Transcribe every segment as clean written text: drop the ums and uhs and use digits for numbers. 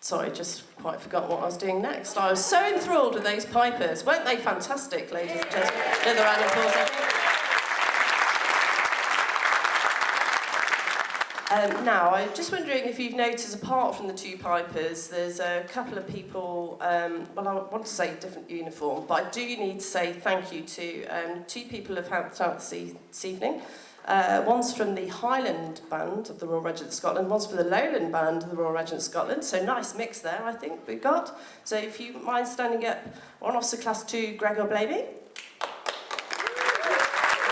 Sorry, just quite forgot what I was doing next. I was so enthralled with those pipers. Weren't they fantastic, ladies and gentlemen? Another round of applause, I think. Now, I'm just wondering if you've noticed, apart from the two pipers, there's a couple of people, well, I want to say different uniform, but I do need to say thank you to two people who have helped out this evening. One's from the Highland band of the Royal Regiment of Scotland, one's from the Lowland band of the Royal Regiment of Scotland, so nice mix there, I think, we've got. So if you mind standing up, on Officer Class 2, Gregor Blamey.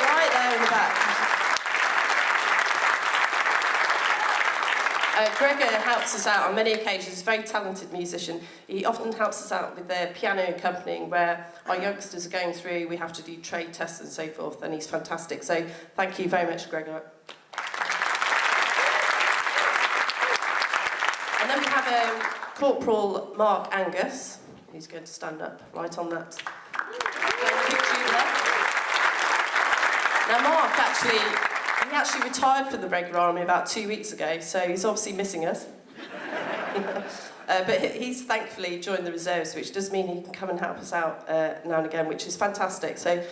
Right there in the back. Gregor helps us out on many occasions. He's a very talented musician. He often helps us out with the piano accompanying, where our youngsters are going through, we have to do trade tests and so forth, and he's fantastic. So thank you very much, Gregor. And then we have Corporal Mark Angus, who's going to stand up right on that picture there. Now Mark he actually retired from the regular army about 2 weeks ago, so he's obviously missing us. But he's thankfully joined the reserves, which does mean he can come and help us out now and again, which is fantastic. So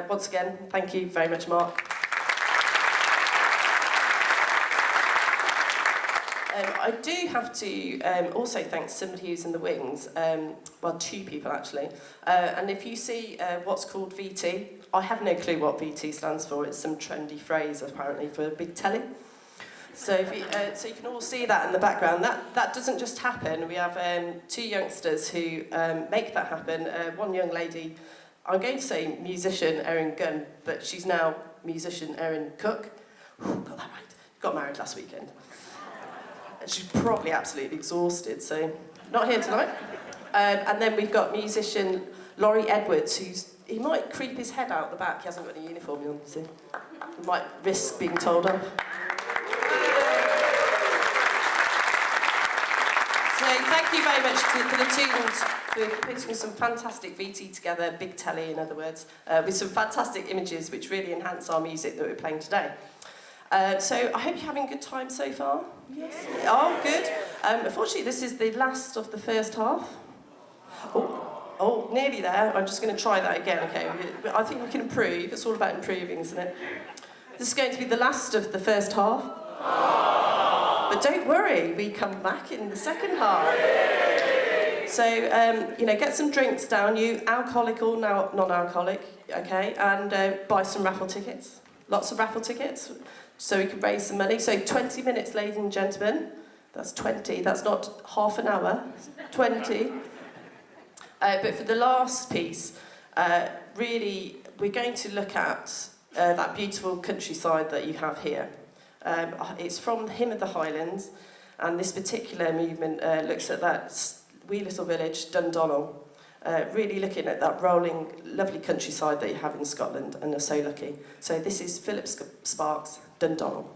once again, thank you very much, Mark. I do have to also thank somebody who's in the wings, well, two people actually. And if you see what's called VT, I have no clue what VT stands for. It's some trendy phrase apparently for a big telly. So, so you can all see that in the background. That doesn't just happen. We have two youngsters who make that happen. One young lady, I'm going to say musician Erin Gunn, but she's now musician Erin Cook. Got that right. Got married last weekend. She's probably absolutely exhausted, so not here tonight. And then we've got musician Laurie Edwards, he might creep his head out the back. He hasn't got any uniform on, so he might risk being told off. So thank you very much for the tunes for putting some fantastic VT together, big telly in other words, with some fantastic images which really enhance our music that we're playing today. So I hope you're having a good time so far. Yes. Oh, good. Unfortunately, this is the last of the first half. Oh, nearly there. I'm just going to try that again, okay? I think we can improve. It's all about improving, isn't it? This is going to be the last of the first half. But don't worry, we come back in the second half. So, you know, get some drinks down you, alcoholic or non-alcoholic, okay? And buy some raffle tickets. Lots of raffle tickets, so we can raise some money. So 20 minutes, ladies and gentlemen. That's 20. That's not half an hour. 20. But for the last piece, really, we're going to look at that beautiful countryside that you have here. It's from the Hymn of the Highlands, and this particular movement looks at that wee little village, Dundonnell, really looking at that rolling, lovely countryside that you have in Scotland, and are so lucky. So this is Philip Sparks, Dundonnell.